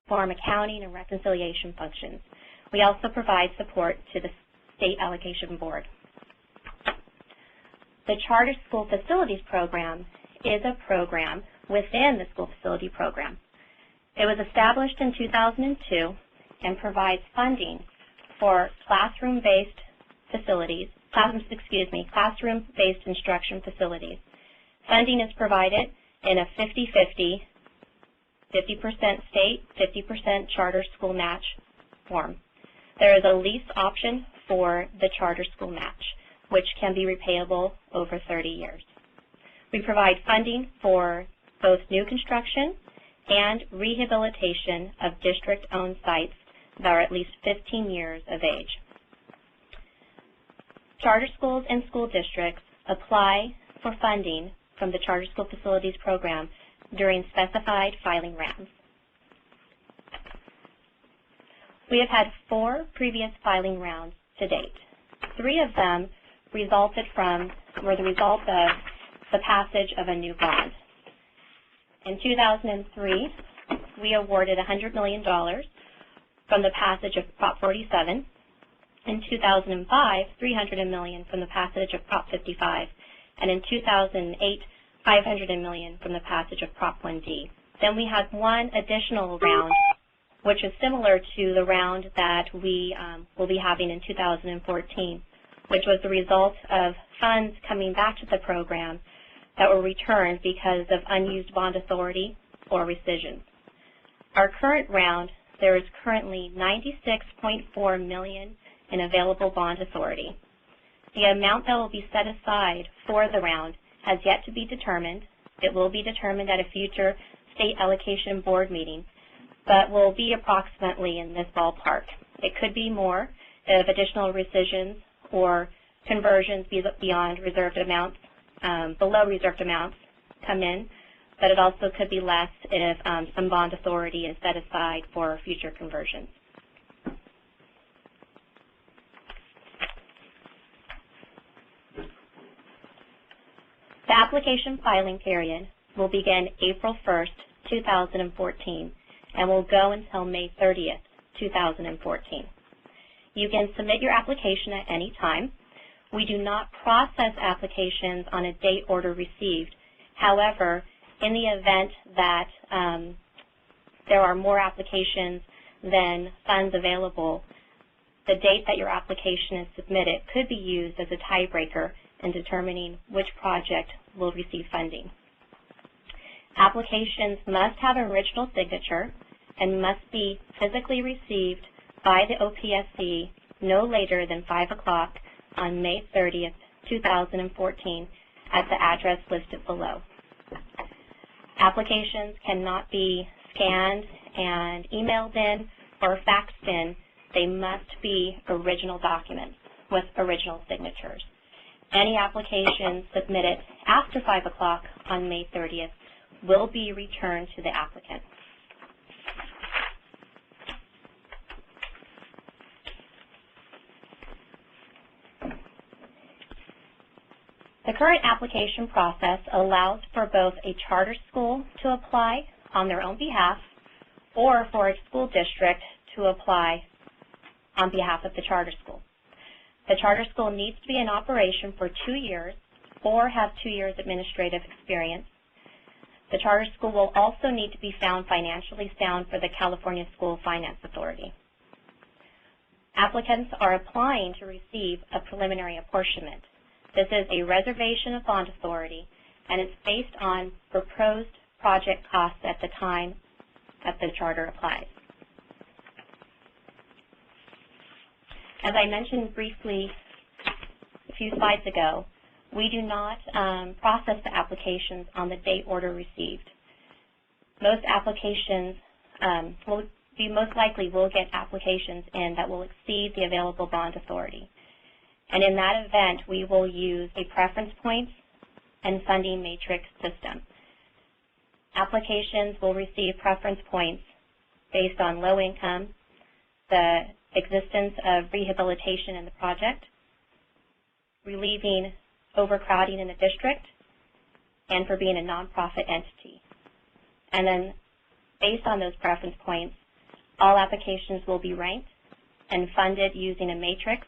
perform accounting and reconciliation functions. We also provide support to the State Allocation Board. The Charter School Facilities Program is a program within the school facility program. It was established in 2002 and provides funding for classroom-based facilities, classroom-based instruction facilities. Funding is provided in a 50-50, 50% state, 50% charter school match form. There is a lease option for the charter school match, which can be repayable over 30 years. We provide funding for both new construction and rehabilitation of district-owned sites that are at least 15 years of age. Charter schools and school districts apply for funding from the Charter School Facilities Program during specified filing rounds. We have had 4 previous filing rounds to date. 3 of them were the result of the passage of a new bond. In 2003, we awarded $100 million from the passage of Prop 47. In 2005, $300 million from the passage of Prop 55. And in 2008, $500 million from the passage of Prop 1D. Then we had one additional round, which is similar to the round that we will be having in 2014, which was the result of funds coming back to the program that were returned because of unused bond authority or rescissions. Our current round, there is currently $96.4 million in available bond authority. The amount that will be set aside for the round has yet to be determined. It will be determined at a future State Allocation Board meeting, but will be approximately in this ballpark. It could be more if additional rescissions or conversions beyond reserved amounts, below reserved amounts come in, but it also could be less if some bond authority is set aside for future conversions. The application filing period will begin April 1st, 2014, and will go until May 30th, 2014. You can submit your application at any time. We do not process applications on a date order received. However, in the event that there are more applications than funds available, the date that your application is submitted could be used as a tiebreaker in determining which project will receive funding. Applications must have an original signature and must be physically received by the OPSC no later than 5 o'clock on May 30th, 2014 at the address listed below. Applications cannot be scanned and emailed in or faxed in. They must be original documents with original signatures. Any application submitted after 5 o'clock on May 30th will be returned to the applicant. The current application process allows for both a charter school to apply on their own behalf or for a school district to apply on behalf of the charter school. The charter school needs to be in operation for 2 years or have 2 years administrative experience. The charter school will also need to be found financially sound for the California School Finance Authority. Applicants are applying to receive a preliminary apportionment. This is a reservation of bond authority, and it's based on proposed project costs at the time that the charter applies. As I mentioned briefly a few slides ago, we do not process the applications on the date order received. Most applications most likely will get applications in that will exceed the available bond authority. And in that event, we will use a preference points and funding matrix system. Applications will receive preference points based on low income, the existence of rehabilitation in the project, relieving overcrowding in the district, and for being a nonprofit entity. And then based on those preference points, All applications will be ranked and funded using a matrix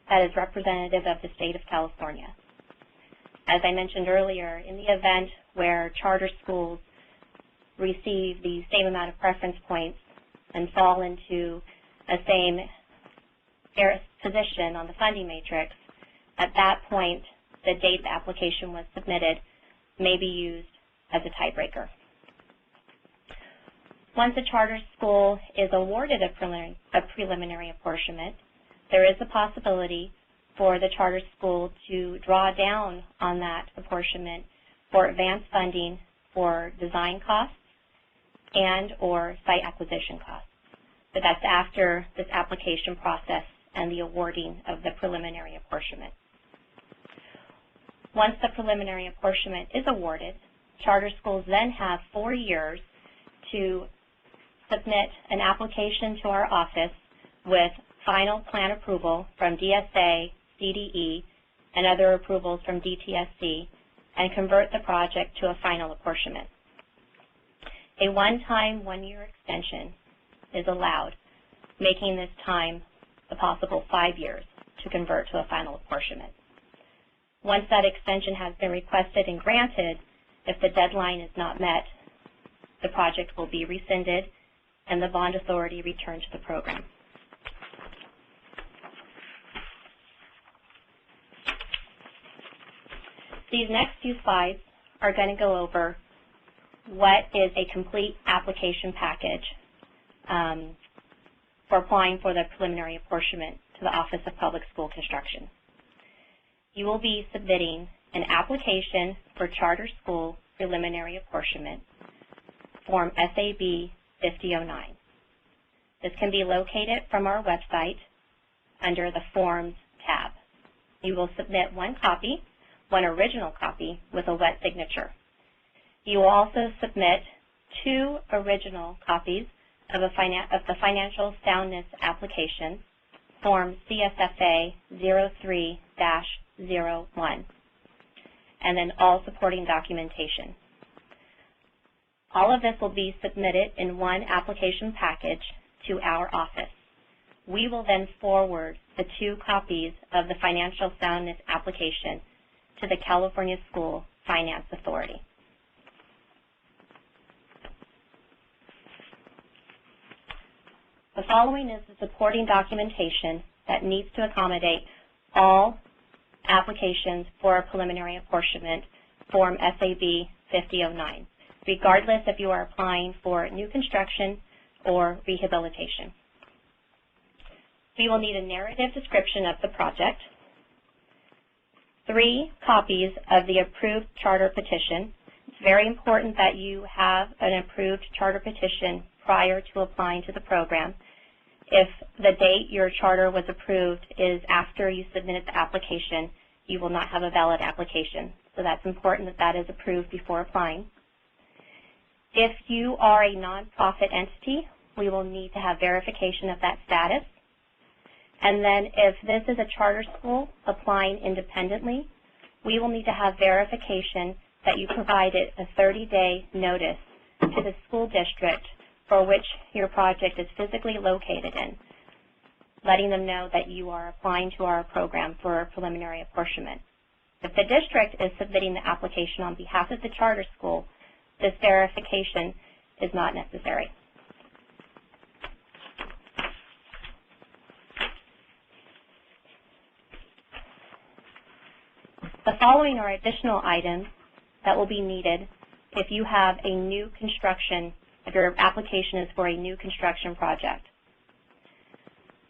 that is representative of the state of California. As I mentioned earlier, in the event where charter schools receive the same amount of preference points and fall into a same position on the funding matrix, at that point, the date the application was submitted may be used as a tiebreaker. Once a charter school is awarded a preliminary apportionment, there is a possibility for the charter school to draw down on that apportionment for advanced funding for design costs and or site acquisition costs. But that's after this application process and the awarding of the preliminary apportionment. Once the preliminary apportionment is awarded, charter schools then have 4 years to submit an application to our office with final plan approval from DSA, CDE, and other approvals from DTSC, and convert the project to a final apportionment. A one-time, one-year extension is allowed, making this time a possible 5 years to convert to a final apportionment. Once that extension has been requested and granted, if the deadline is not met, the project will be rescinded and the bond authority returned to the program. These next few slides are going to go over what is a complete application package for applying for the preliminary apportionment to the Office of Public School Construction. You will be submitting an application for charter school preliminary apportionment, Form SAB 5009. This can be located from our website under the Forms tab. You will submit one copy, one original copy with a wet signature. You will also submit 2 original copies of the Financial Soundness application, Form CSFA 03-01, and then all supporting documentation. All of this will be submitted in one application package to our office. We will then forward the 2 copies of the Financial Soundness application to the California School Finance Authority. The following is the supporting documentation that needs to accommodate all applications for a preliminary apportionment, Form SAB 5009, regardless if you are applying for new construction or rehabilitation. We will need a narrative description of the project, 3 copies of the approved charter petition. It's very important that you have an approved charter petition prior to applying to the program. If the date your charter was approved is after you submitted the application, you will not have a valid application. So that's important that that is approved before applying. If you are a nonprofit entity, we will need to have verification of that status. And then if this is a charter school applying independently, we will need to have verification that you provided a 30-day notice to the school district for which your project is physically located in, letting them know that you are applying to our program for a preliminary apportionment. If the district is submitting the application on behalf of the charter school, this verification is not necessary. The following are additional items that will be needed if you have a new construction, if your application is for a new construction project.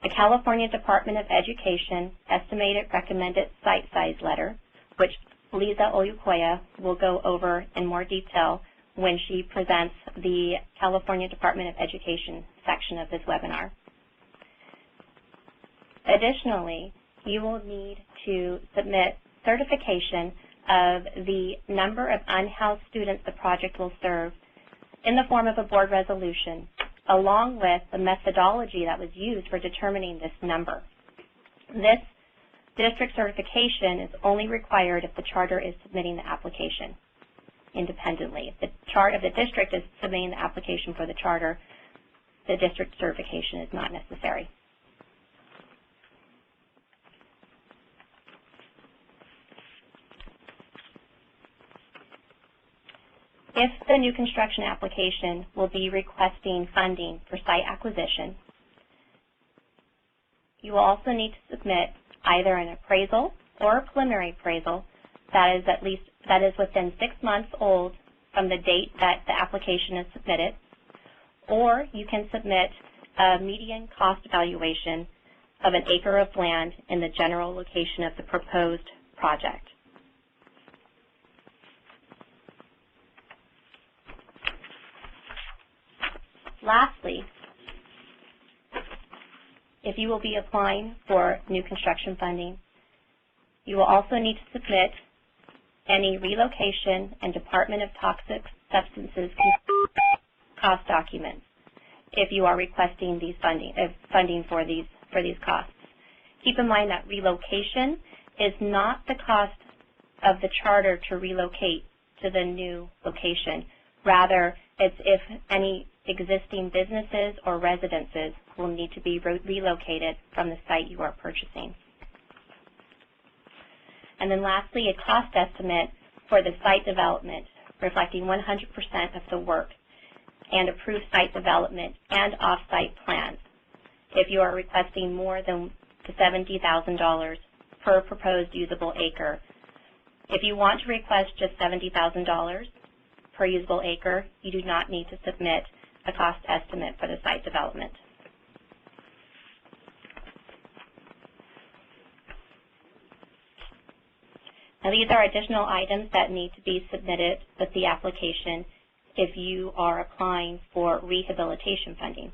The California Department of Education Estimated Recommended Site Size Letter, which Lisa Olukoya will go over in more detail when she presents the California Department of Education section of this webinar. Additionally, you will need to submit certification of the number of unhoused students the project will serve in the form of a board resolution, along with the methodology that was used for determining this number. This district certification is only required if the charter is submitting the application independently. If the district is submitting the application for the charter, the district certification is not necessary. If the new construction application will be requesting funding for site acquisition, you will also need to submit either an appraisal or a preliminary appraisal that is within 6 months old from the date that the application is submitted, or you can submit a median cost evaluation of an acre of land in the general location of the proposed project. Lastly, if you will be applying for new construction funding, you will also need to submit any relocation and Department of Toxic Substances cost documents if you are requesting these funding for these costs. Keep in mind that relocation is not the cost of the charter to relocate to the new location. Rather, it's if any existing businesses or residences will need to be relocated from the site you are purchasing. And then lastly, a cost estimate for the site development reflecting 100% of the work and approved site development and off-site plans if you are requesting more than the $70,000 per proposed usable acre. If you want to request just $70,000 per usable acre, you do not need to submit a cost estimate for the site development. Now, these are additional items that need to be submitted with the application if you are applying for rehabilitation funding.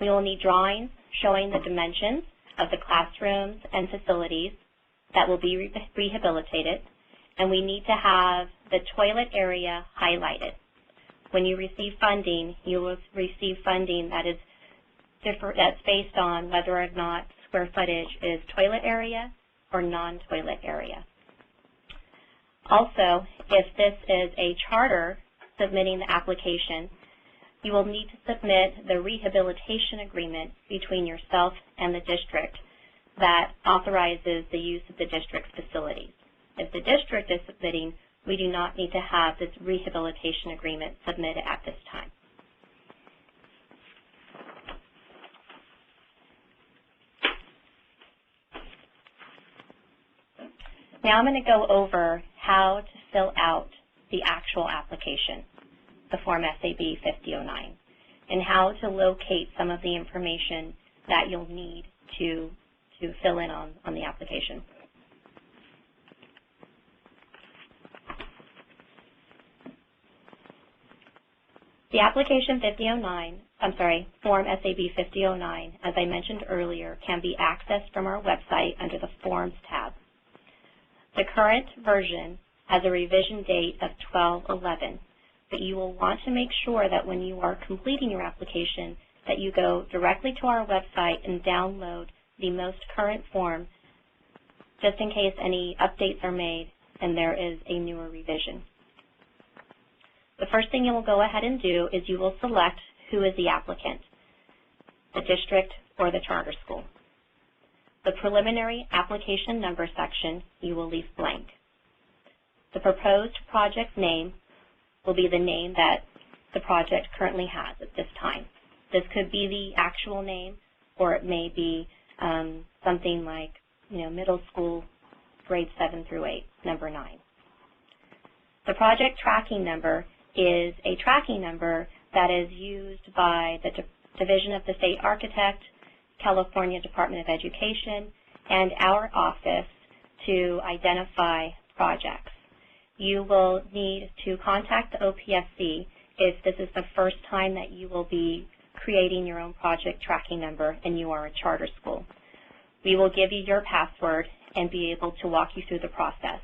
We will need drawings showing the dimensions of the classrooms and facilities that will be rehabilitated, and we need to have the toilet area highlighted. When you receive funding, you will receive funding that is that's based on whether or not square footage is toilet area or non-toilet area. Also, if this is a charter submitting the application, you will need to submit the rehabilitation agreement between yourself and the district that authorizes the use of the district's facilities. If the district is submitting, we do not need to have this rehabilitation agreement submitted at this time. Now I'm going to go over how to fill out the actual application, the Form SAB 5009, and how to locate some of the information that you'll need to fill in on the application. The application Form SAB 5009, as I mentioned earlier, can be accessed from our website under the Forms tab. The current version has a revision date of 12/11, but you will want to make sure that when you are completing your application that you go directly to our website and download the most current form, just in case any updates are made and there is a newer revision. The first thing you will go ahead and do is you will select who is the applicant, the district or the charter school. The preliminary application number section you will leave blank. The proposed project name will be the name that the project currently has at this time. This could be the actual name, or it may be something like, middle school, grade 7 through 8, number 9. The project tracking number is a tracking number that is used by the Division of the State Architect, California Department of Education, and our office to identify projects. You will need to contact the OPSC if this is the first time that you will be creating your own project tracking number and you are a charter school. We will give you your password and be able to walk you through the process.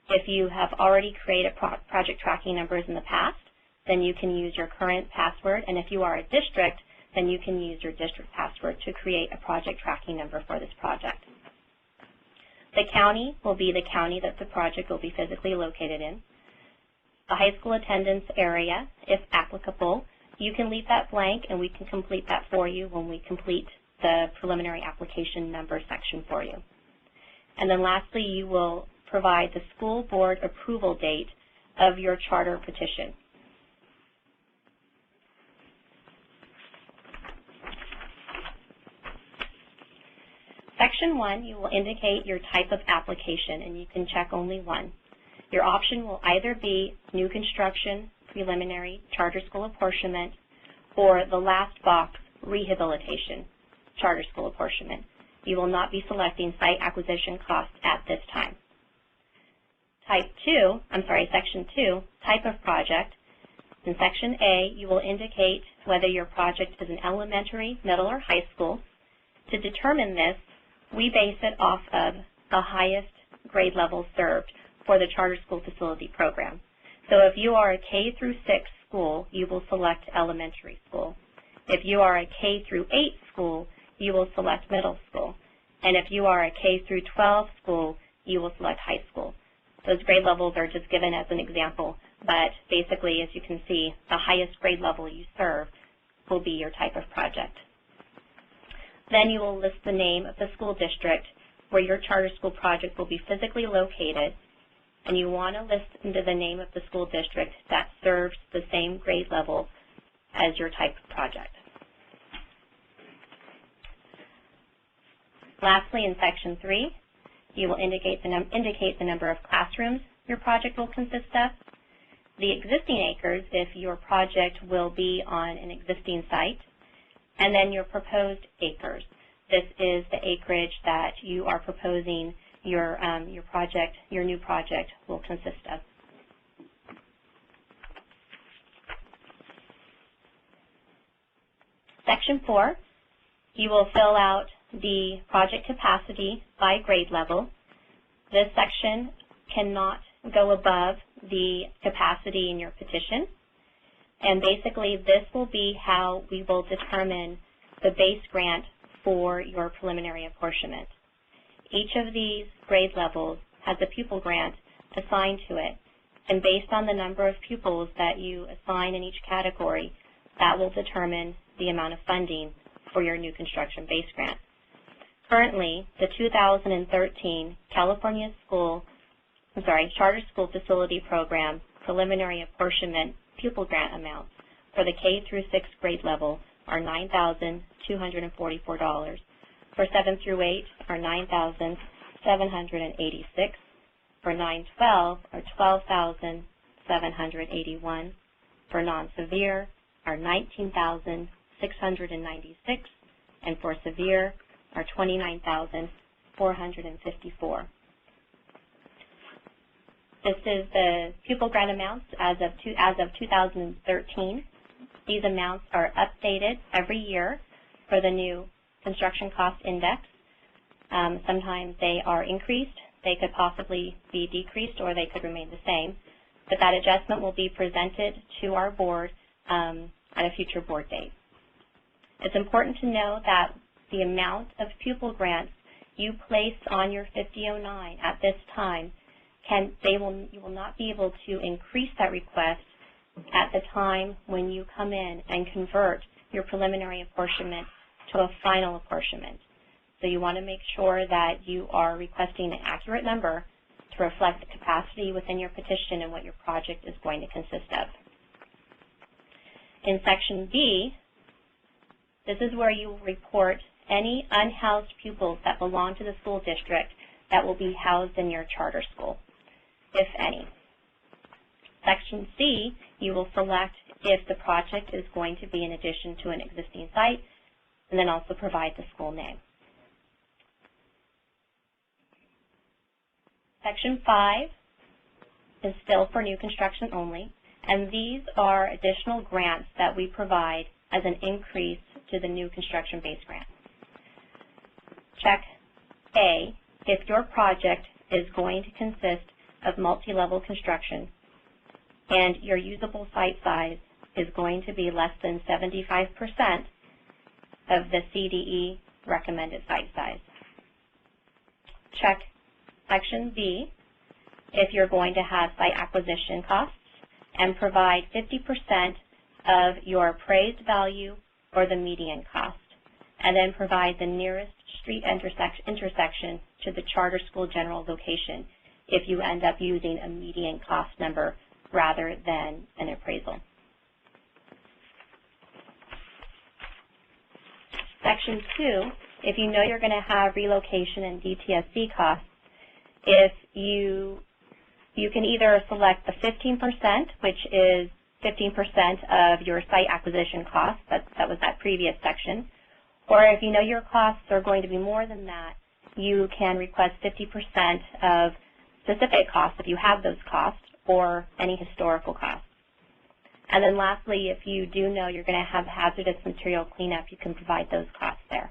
If you have already created project tracking numbers in the past, then you can use your current password, and if you are a district, then you can use your district password to create a project tracking number for this project. The county will be the county that the project will be physically located in. The high school attendance area, if applicable, You can leave that blank and we can complete that for you when we complete the preliminary application number section for you. And then lastly, you will provide the school board approval date of your charter petition. Section 1, you will indicate your type of application, and you can check only one. Your option will either be new construction, preliminary, charter school apportionment, or the last box, rehabilitation, charter school apportionment. You will not be selecting site acquisition costs at this time. Section 2, type of project. In Section A, you will indicate whether your project is an elementary, middle, or high school. To determine this, we base it off of the highest grade level served for the charter school facility program. So if you are a K through 6 school, you will select elementary school. If you are a K through 8 school, you will select middle school. And if you are a K through 12 school, you will select high school. Those grade levels are just given as an example, but basically, as you can see, the highest grade level you serve will be your type of project. Then you will list the name of the school district where your charter school project will be physically located, and you want to list into the name of the school district that serves the same grade level as your type of project. Lastly, in Section 3, you will indicate the number of classrooms your project will consist of, the existing acres if your project will be on an existing site, and then your proposed acres. This is the acreage that you are proposing your new project will consist of. Section 4, you will fill out the project capacity by grade level. This section cannot go above the capacity in your petition. And basically, this will be how we will determine the base grant for your preliminary apportionment. Each of these grade levels has a pupil grant assigned to it, and based on the number of pupils that you assign in each category, that will determine the amount of funding for your new construction base grant. Currently, the 2013 California Charter School Facility Program preliminary apportionment pupil grant amounts for the K through 6 grade level are $9,244. For 7 through 8 are $9,786. For 9-12 are $12,781. For non-severe are $19,696. And for severe are $29,454. This is the pupil grant amounts as of 2013. These amounts are updated every year for the new construction cost index. Sometimes they are increased, they could possibly be decreased, or they could remain the same. But that adjustment will be presented to our board at a future board date. It's important to know that the amount of pupil grants you place on your 5009 at this time, you will not be able to increase that request at the time when you come in and convert your preliminary apportionment to a final apportionment. So you want to make sure that you are requesting an accurate number to reflect the capacity within your petition and what your project is going to consist of. In Section B, this is where you will report any unhoused pupils that belong to the school district that will be housed in your charter school, if any. Section C, you will select if the project is going to be in addition to an existing site, and then also provide the school name. Section 5 is still for new construction only, and these are additional grants that we provide as an increase to the new construction base grant. Check A, if your project is going to consist of multi-level construction and your usable site size is going to be less than 75% of the CDE recommended site size. Check Section B if you're going to have site acquisition costs and provide 50% of your appraised value or the median cost, and then provide the nearest street intersection to the charter school general location if you end up using a median cost number rather than an appraisal. Section 2, if you know you're going to have relocation and DTSC costs, if you can either select the 15%, which is 15% of your site acquisition costs, that was that previous section, or if you know your costs are going to be more than that, you can request 50% of specific costs if you have those costs, or any historical costs. And then lastly, if you do know you're going to have hazardous material cleanup, you can provide those costs there.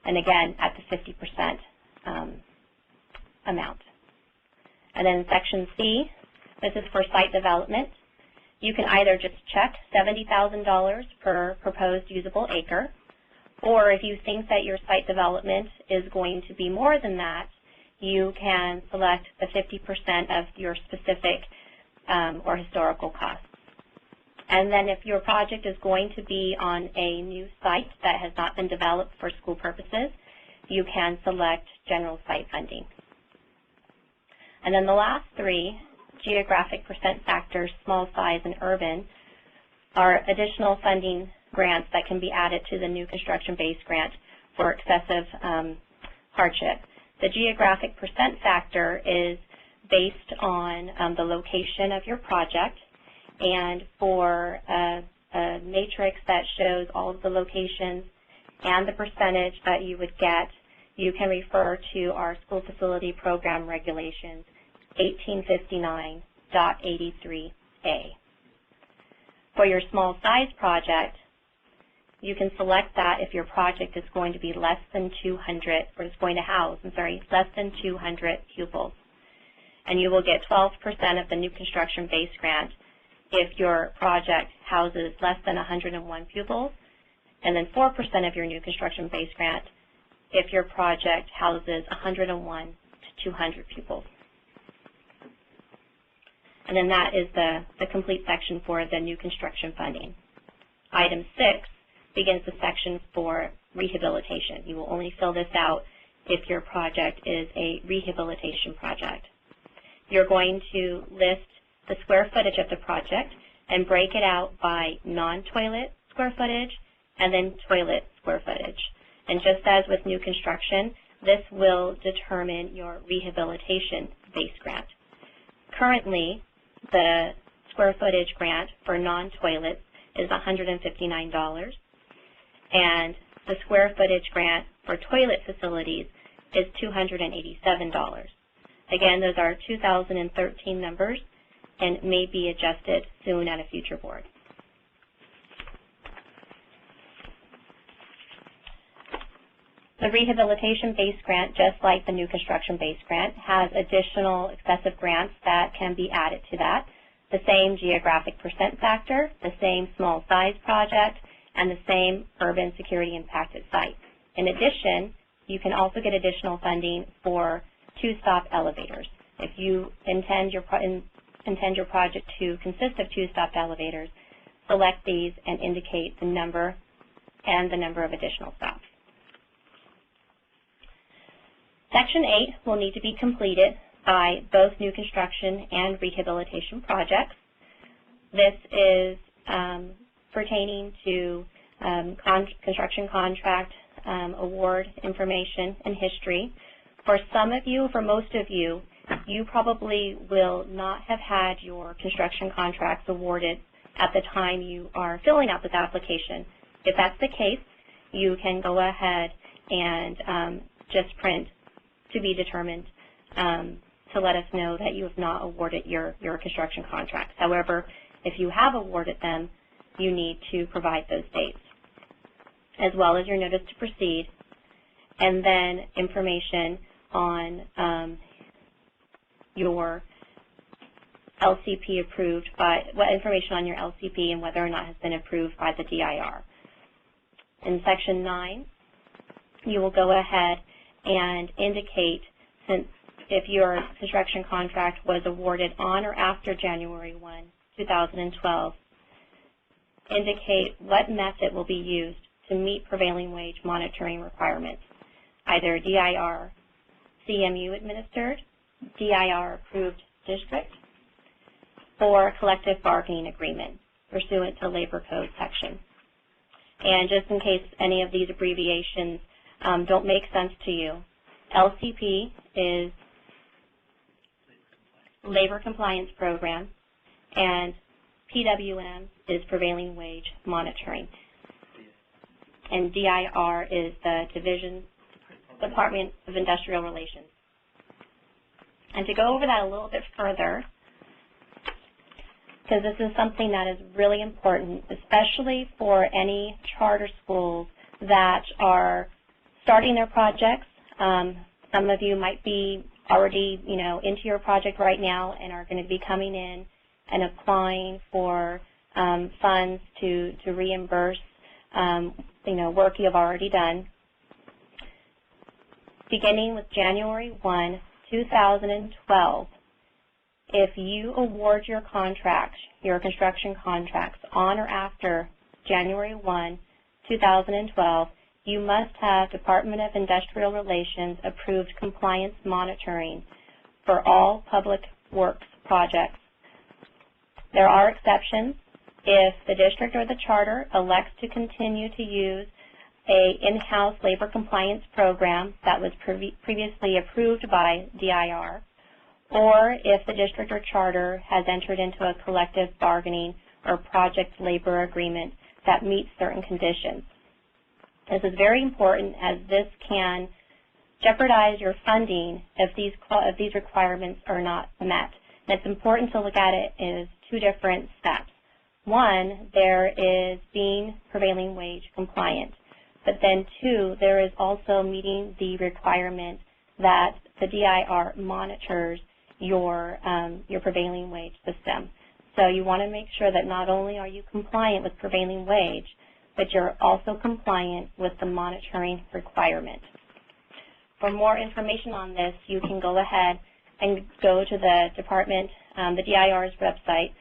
And again, at the 50% amount. And then Section C, this is for site development. You can either just check $70,000 per proposed usable acre, or if you think that your site development is going to be more than that, you can select the 50% of your specific or historical costs. And then if your project is going to be on a new site that has not been developed for school purposes, you can select general site funding. And then the last three, geographic percent factors, small size, and urban, are additional funding grants that can be added to the new construction-based grant for excessive hardship. The geographic percent factor is based on the location of your project, and for a matrix that shows all of the locations and the percentage that you would get, you can refer to our school facility program regulations 1859.83a. For your small size project, you can select that if your project is going to be less than 200, or is going to house, less than 200 pupils. And you will get 12% of the new construction base grant if your project houses less than 101 pupils, and then 4% of your new construction base grant if your project houses 101 to 200 pupils. And then that is the complete section for the new construction funding. Item 6 begins the section for rehabilitation. You will only fill this out if your project is a rehabilitation project. You're going to list the square footage of the project and break it out by non-toilet square footage and then toilet square footage. And just as with new construction, this will determine your rehabilitation base grant. Currently, the square footage grant for non-toilets is $159, and the square footage grant for toilet facilities is $287. Again, those are 2013 numbers and may be adjusted soon at a future board. The rehabilitation-based grant, just like the new construction-based grant, has additional excessive grants that can be added to that. The same geographic percent factor, the same small size project, and the same urban security impacted site. In addition, you can also get additional funding for two-stop elevators. If you intend your project to consist of two-stop elevators, select these and indicate the number and the number of additional stops. Section 8 will need to be completed by both new construction and rehabilitation projects. This is pertaining to construction contract, award information, and history. For some of you, for most of you, you probably will not have had your construction contracts awarded at the time you are filling out this application. If that's the case, you can go ahead and just print to be determined to let us know that you have not awarded your construction contracts. However, if you have awarded them, you need to provide those dates, as well as your notice to proceed, and then information on your LCP approved by, information on your LCP and whether or not it has been approved by the DIR. In Section 9, you will go ahead and indicate, since if your construction contract was awarded on or after January 1, 2012, indicate what method will be used to meet prevailing wage monitoring requirements, either DIR CMU administered, DIR approved district, or collective bargaining agreement pursuant to Labor Code section. And just in case any of these abbreviations don't make sense to you, LCP is Labor Compliance Program, and PWM is Prevailing Wage Monitoring. And DIR is the Department of Industrial Relations. And to go over that a little bit further, because this is something that is really important, especially for any charter schools that are starting their projects. Some of you might be already, into your project right now and are going to be coming in and applying for funds to reimburse, work you have already done. Beginning with January 1, 2012, if you award your contracts, your construction contracts, on or after January 1, 2012, you must have Department of Industrial Relations approved compliance monitoring for all public works projects. There are exceptions. If the district or the charter elects to continue to use an in-house labor compliance program that was previously approved by DIR, or if the district or charter has entered into a collective bargaining or project labor agreement that meets certain conditions. This is very important, as this can jeopardize your funding if these requirements are not met. And it's important to look at it as two different steps. One, there is being prevailing wage compliant, but then two, there is also meeting the requirement that the DIR monitors your prevailing wage system. So you want to make sure that not only are you compliant with prevailing wage, but you're also compliant with the monitoring requirement. For more information on this, you can go ahead and go to the department, the DIR's website.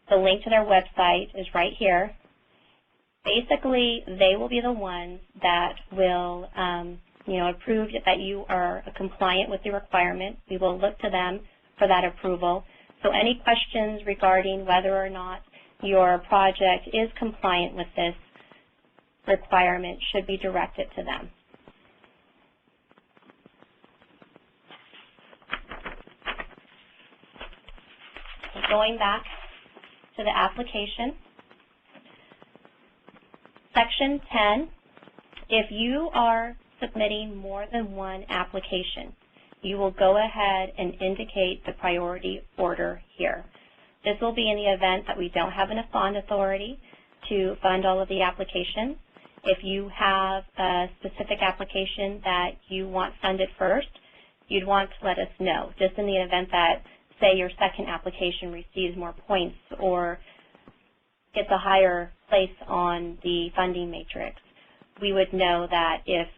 The link to their website is right here. Basically, they will be the ones that will, approve that you are compliant with the requirement. We will look to them for that approval. So any questions regarding whether or not your project is compliant with this requirement should be directed to them. So going back to the application, Section 10, if you are submitting more than one application, you will go ahead and indicate the priority order here. This will be in the event that we don't have enough bond authority to fund all of the applications. If you have a specific application that you want funded first, you'd want to let us know, just in the event that, say, your second application receives more points or gets a higher place on the funding matrix. We would know that if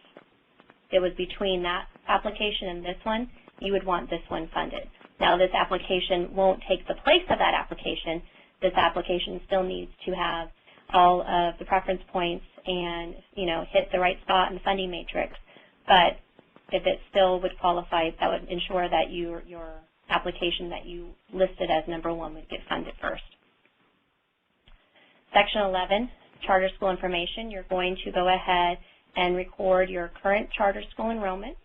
it was between that application and this one, you would want this one funded. Now, this application won't take the place of that application. This application still needs to have all of the preference points and, hit the right spot in the funding matrix. But if it still would qualify, that would ensure that your application that you listed as number one would get funded first. Section 11, charter school information. You're going to go ahead and record your current charter school enrollment.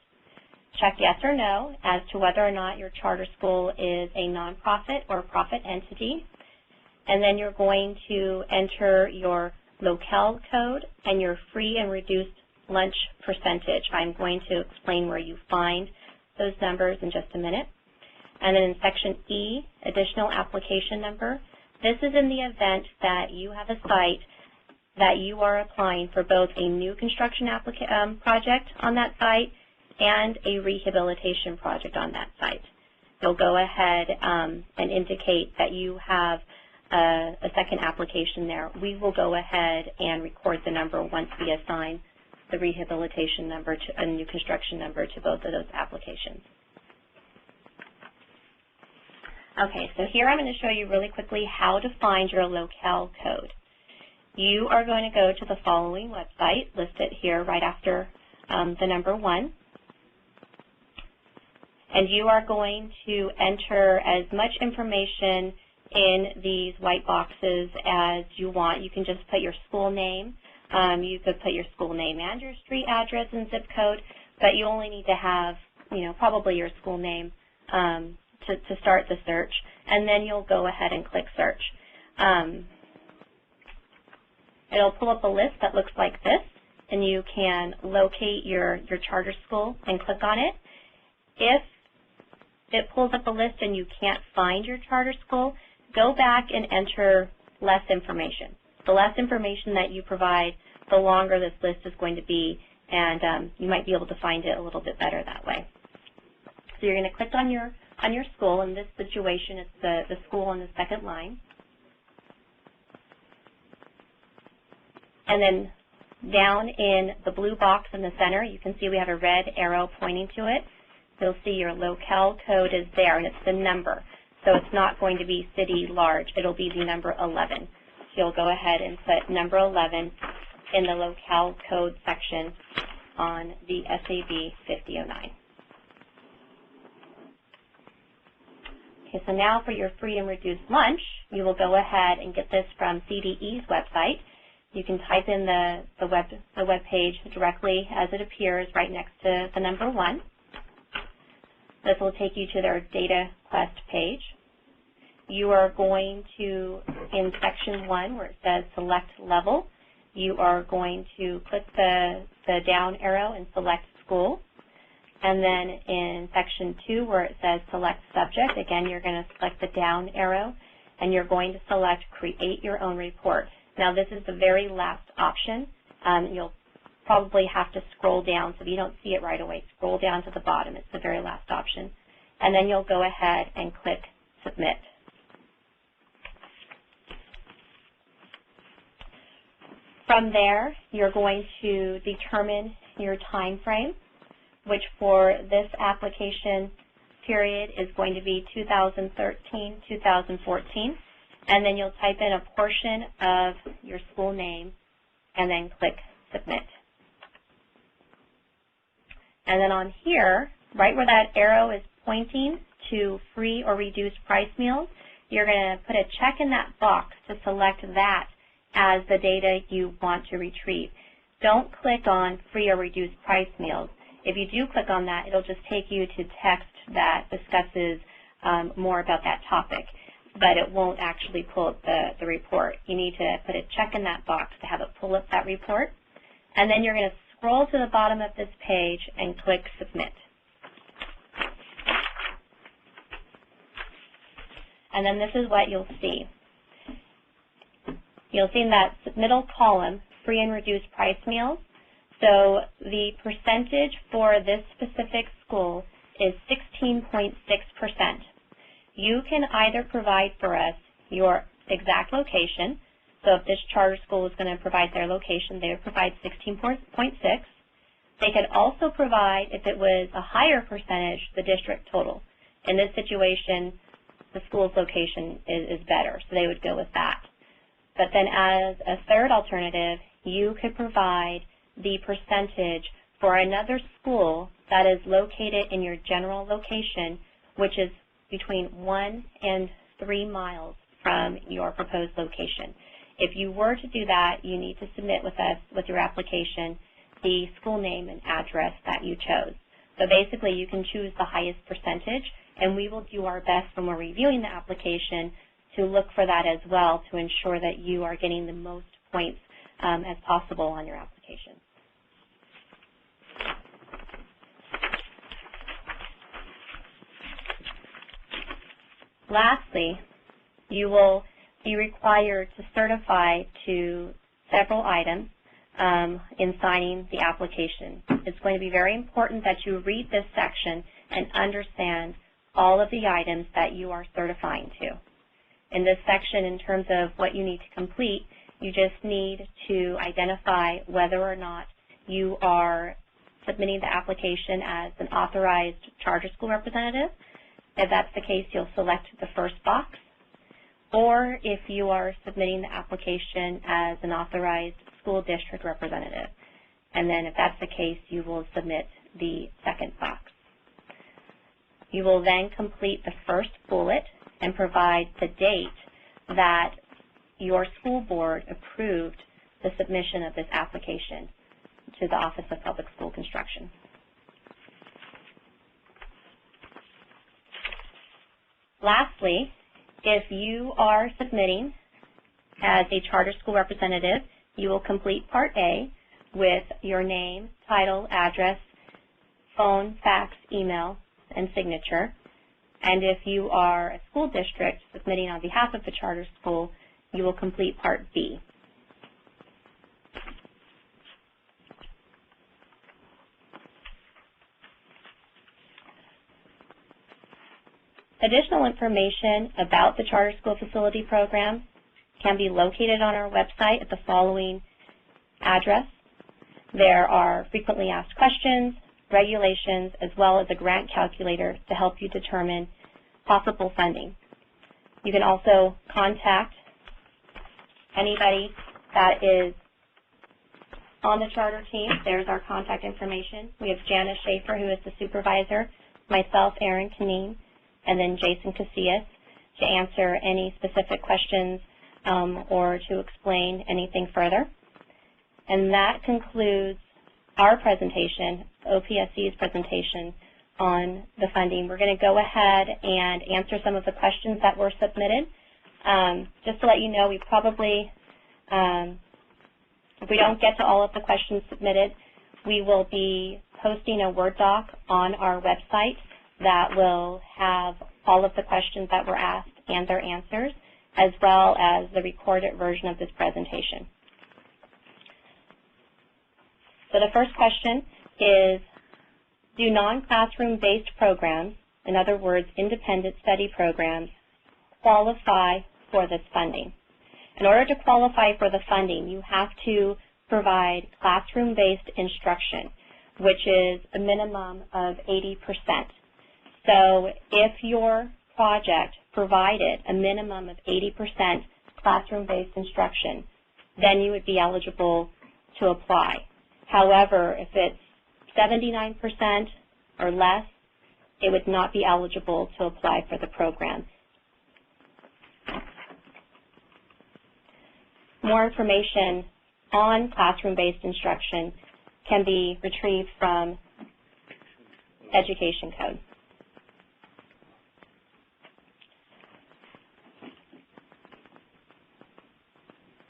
Check yes or no as to whether or not your charter school is a nonprofit or profit entity. And then you're going to enter your Locale code and your free and reduced lunch percentage. I'm going to explain where you find those numbers in just a minute. And then in Section E, additional application number. This is in the event that you have a site that you are applying for both a new construction project on that site and a rehabilitation project on that site. You'll go ahead and indicate that you have a second application there. We will go ahead and record the number once we assign the rehabilitation number to a new construction number to both of those applications. Okay, so here I'm going to show you really quickly how to find your Locale code. you are going to go to the following website, listed here right after the number 1. And you are going to enter as much information in these white boxes as you want. You can just put your school name. You could put your school name and your street address and zip code, but you only need to have, probably your school name to start the search. And then you'll go ahead and click search. It'll pull up a list that looks like this, and you can locate your charter school and click on it. If it pulls up a list and you can't find your charter school, go back and enter less information. The less information that you provide, the longer this list is going to be, and you might be able to find it a little bit better that way. So you're going to click on your school. In this situation, it's the school on the second line. And then down in the blue box in the center, you can see we have a red arrow pointing to it. You'll see your locale code is there, and it's the number. So it's not going to be city large. It'll be the number 11. So you'll go ahead and put number 11 in the locale code section on the SAB 5009. Okay, so now for your free and reduced lunch, you will go ahead and get this from CDE's website. You can type in the web page directly as it appears right next to the number 1. This will take you to their data quest page. You are going to, in section 1 where it says select level, you are going to click the down arrow and select school. And then in section 2 where it says select subject, again you're going to select the down arrow and you're going to select create your own report. Now this is the very last option. You'll probably have to scroll down, so if you don't see it right away, scroll down to the bottom. It's the very last option. And then you'll go ahead and click Submit. From there, you're going to determine your time frame, which for this application period is going to be 2013-2014. And then you'll type in a portion of your school name and then click Submit. And then on here, right where that arrow is pointing to free or reduced price meals, you're going to put a check in that box to select that as the data you want to retrieve. Don't click on free or reduced price meals. If you do click on that, it'll just take you to text that discusses more about that topic, but it won't actually pull up the report. You need to put a check in that box to have it pull up that report. And then you're going to scroll to the bottom of this page and click Submit. And then this is what you'll see. You'll see in that middle column, free and reduced price meals. So the percentage for this specific school is 16.6%. You can either provide for us your exact location. So if this charter school is going to provide their location, they would provide 16.6. They could also provide, if it was a higher percentage, the district total. In this situation, the school's location is better, so they would go with that. But then as a third alternative, you could provide the percentage for another school that is located in your general location, which is between 1 and 3 miles from your proposed location. If you were to do that, you need to submit with us, with your application, the school name and address that you chose. So basically, you can choose the highest percentage, and we will do our best when we're reviewing the application to look for that as well to ensure that you are getting the most points as possible on your application. Lastly, you will be required to certify to several items in signing the application. It's going to be very important that you read this section and understand all of the items that you are certifying to. In this section, in terms of what you need to complete, you just need to identify whether or not you are submitting the application as an authorized charter school representative. If that's the case, you'll select the first box. or if you are submitting the application as an authorized school district representative. And then if that's the case, you will submit the second box. You will then complete the first bullet and provide the date that your school board approved the submission of this application to the Office of Public School Construction. Lastly, if you are submitting as a charter school representative, you will complete Part A with your name, title, address, phone, fax, email, and signature. And if you are a school district submitting on behalf of the charter school, you will complete Part B. Additional information about the Charter School Facility Program can be located on our website at the following address. There are frequently asked questions, regulations, as well as a grant calculator to help you determine possible funding. You can also contact anybody that is on the charter team. There's our contact information. We have Janice Schaefer, who is the supervisor, myself, Erin Kaneen, and then Jason Casillas to answer any specific questions or to explain anything further. And that concludes our presentation, OPSC's presentation on the funding. We're going to go ahead and answer some of the questions that were submitted. Just to let you know, we probably, if we don't get to all of the questions submitted, we will be posting a Word doc on our website that will have all of the questions that were asked and their answers, as well as the recorded version of this presentation. So the first question is, do non-classroom-based programs, in other words, independent study programs, qualify for this funding? In order to qualify for the funding, you have to provide classroom-based instruction, which is a minimum of 80%. So if your project provided a minimum of 80% classroom-based instruction, then you would be eligible to apply. However, if it's 79% or less, it would not be eligible to apply for the program. More information on classroom-based instruction can be retrieved from Education Code.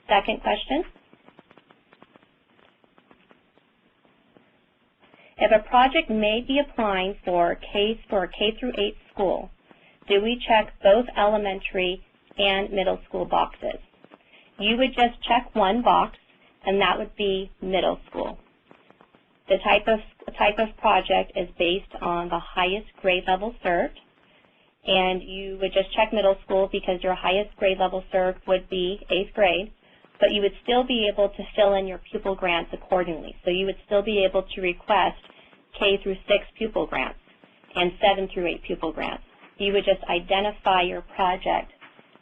Second question. If a project may be applying for a K through 8 school, do we check both elementary and middle school boxes? You would just check one box, and that would be middle school. The type of project is based on the highest grade level served, and you would just check middle school because your highest grade level served would be 8th grade, but you would still be able to fill in your pupil grants accordingly. So you would still be able to request K through 6 pupil grants and 7 through 8 pupil grants. You would just identify your project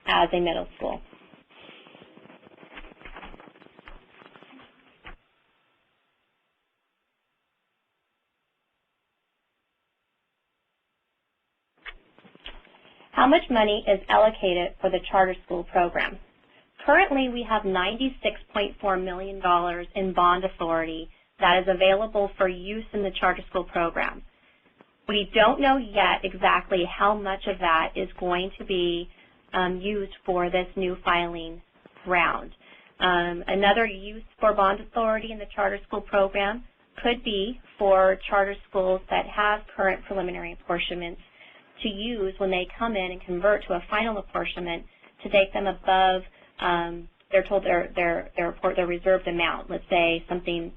as a middle school. How much money is allocated for the charter school program? Currently, we have $96.4 million in bond authority that is available for use in the charter school program. We don't know yet exactly how much of that is going to be used for this new filing round. Another use for bond authority in the charter school program could be for charter schools that have current preliminary apportionments to use when they come in and convert to a final apportionment to take them above they're told their reserved amount. Let's say something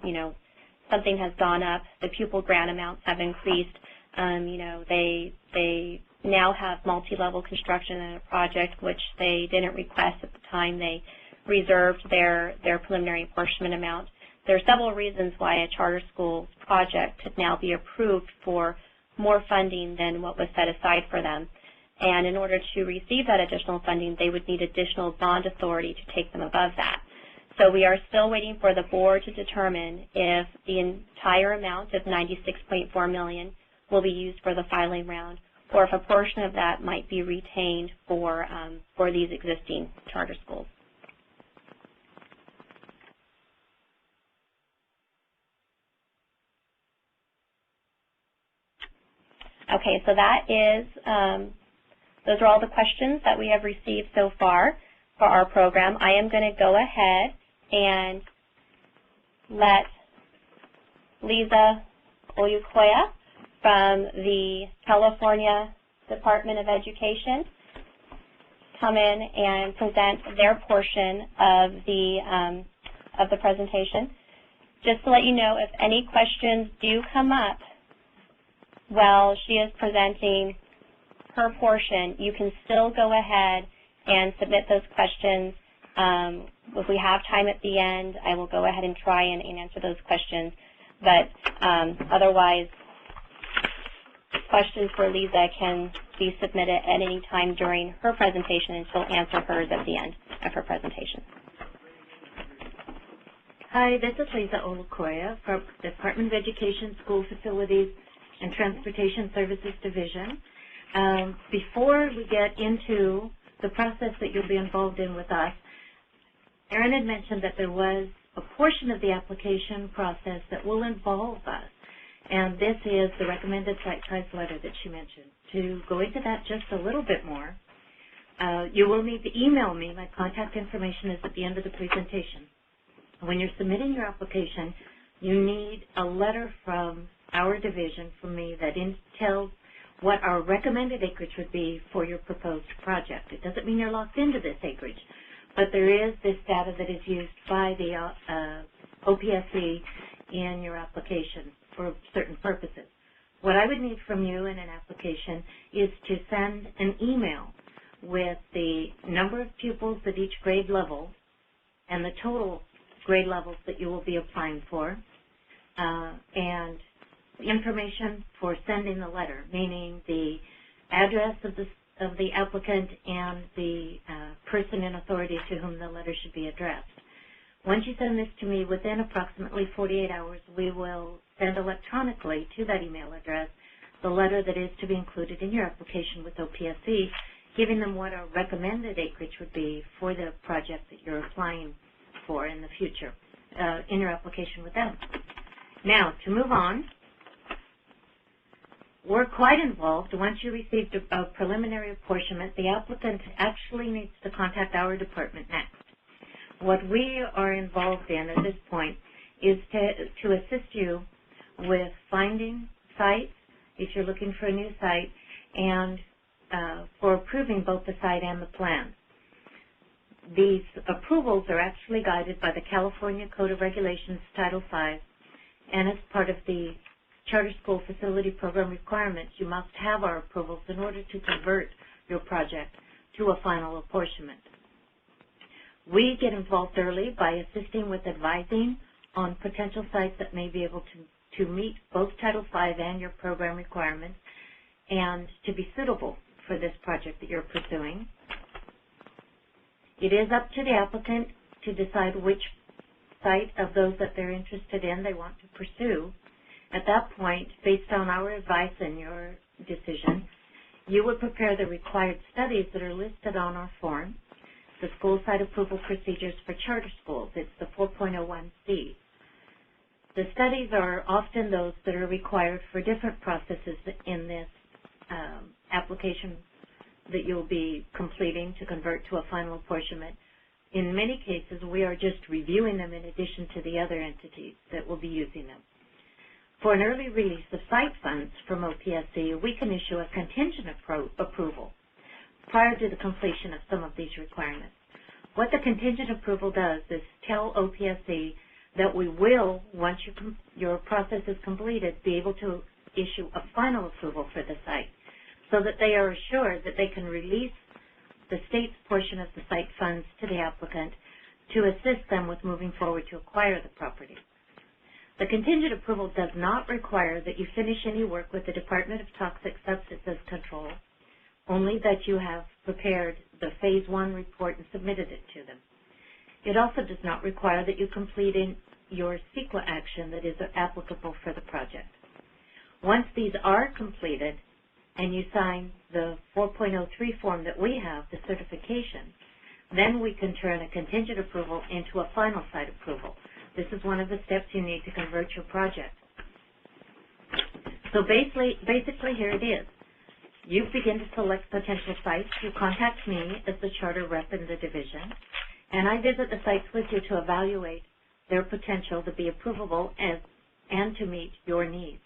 has gone up, the pupil grant amounts have increased. They now have multi-level construction in a project which they didn't request at the time they reserved their preliminary apportionment amount. There are several reasons why a charter school project could now be approved for more funding than what was set aside for them. And in order to receive that additional funding, they would need additional bond authority to take them above that. So we are still waiting for the board to determine if the entire amount of $96.4 million will be used for the filing round, or if a portion of that might be retained for these existing charter schools. Okay, so that is, those are all the questions that we have received so far for our program. I am going to go ahead and let Lisa Olukoya from the California Department of Education come in and present their portion of the presentation. Just to let you know, if any questions do come up while she is presenting her portion, you can still go ahead and submit those questions. If we have time at the end, I will go ahead and try and answer those questions. But otherwise, questions for Lisa can be submitted at any time during her presentation, and she'll answer hers at the end of her presentation. Hi, this is Lisa Olukoya from the Department of Education, School Facilities, and Transportation Services Division. Before we get into the process that you'll be involved in with us, Erin had mentioned that there was a portion of the application process that will involve us, and this is the recommended site choice letter that she mentioned. To go into that just a little bit more, you will need to email me. My contact information is at the end of the presentation. When you're submitting your application, you need a letter from our division, from me, that tells what our recommended acreage would be for your proposed project. It doesn't mean you're locked into this acreage, but there is this data that is used by the OPSC in your application for certain purposes. What I would need from you in an application is to send an email with the number of pupils at each grade level and the total grade levels that you will be applying for, and information for sending the letter, meaning the address of the applicant and the person in authority to whom the letter should be addressed. Once you send this to me, within approximately 48 hours, we will send electronically to that email address the letter that is to be included in your application with OPSC, giving them what our recommended acreage would be for the project that you're applying for in the future in your application with them. Now, to move on, we're quite involved. Once you receive a preliminary apportionment, the applicant actually needs to contact our department next. What we are involved in at this point is to assist you with finding sites, if you're looking for a new site, and for approving both the site and the plan. These approvals are actually guided by the California Code of Regulations, Title V, and as part of the Charter School Facility Program requirements, you must have our approvals in order to convert your project to a final apportionment. We get involved early by assisting with advising on potential sites that may be able to meet both Title V and your program requirements and to be suitable for this project that you're pursuing. It is up to the applicant to decide which site of those that they're interested in they want to pursue. At that point, based on our advice and your decision, you would prepare the required studies that are listed on our form, the school site approval procedures for charter schools. It's the 4.01C. The studies are often those that are required for different processes in this application that you'll be completing to convert to a final apportionment. In many cases, we are just reviewing them in addition to the other entities that will be using them. For an early release of site funds from OPSC, we can issue a contingent approval prior to the completion of some of these requirements. What the contingent approval does is tell OPSC that we will, once your process is completed, be able to issue a final approval for the site so that they are assured that they can release the state's portion of the site funds to the applicant to assist them with moving forward to acquire the property. The contingent approval does not require that you finish any work with the Department of Toxic Substances Control only that you have prepared the Phase 1 report and submitted it to them. It also does not require that you complete your CEQA action that is applicable for the project. Once these are completed and you sign the 4.03 form that we have, the certification, then we can turn a contingent approval into a final site approval. This is one of the steps you need to convert your project. So basically here it is. You begin to select potential sites. You contact me as the charter rep in the division, and I visit the sites with you to evaluate their potential to be approvable and to meet your needs.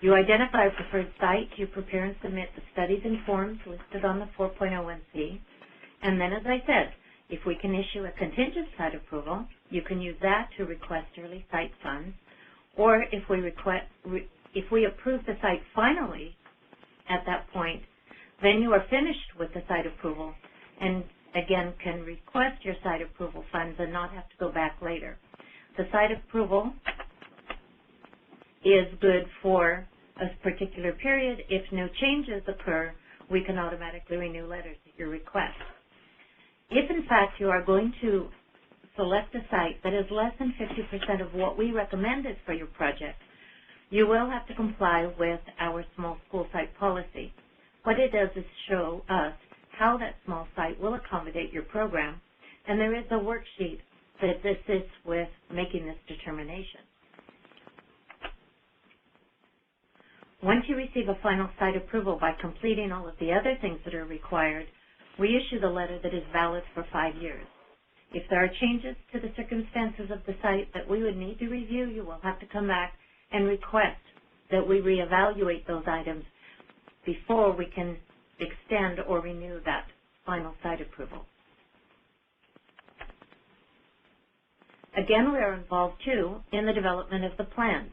You identify a preferred site. You prepare and submit the studies and forms listed on the 4.01C. And then, as I said, if we can issue a contingent site approval, you can use that to request early site funds. Or if we approve the site finally at that point, then you are finished with the site approval and, again, can request your site approval funds and not have to go back later. The site approval is good for a particular period. If no changes occur, we can automatically renew letters at your request. If, in fact, you are going to select a site that is less than 50% of what we recommended for your project, you will have to comply with our small school site policy. What it does is show us how that small site will accommodate your program, and there is a worksheet that assists with making this determination. Once you receive a final site approval by completing all of the other things that are required, we issue the letter that is valid for 5 years. If there are changes to the circumstances of the site that we would need to review, you will have to come back and request that we reevaluate those items before we can extend or renew that final site approval. Again, we are involved, too, in the development of the plans.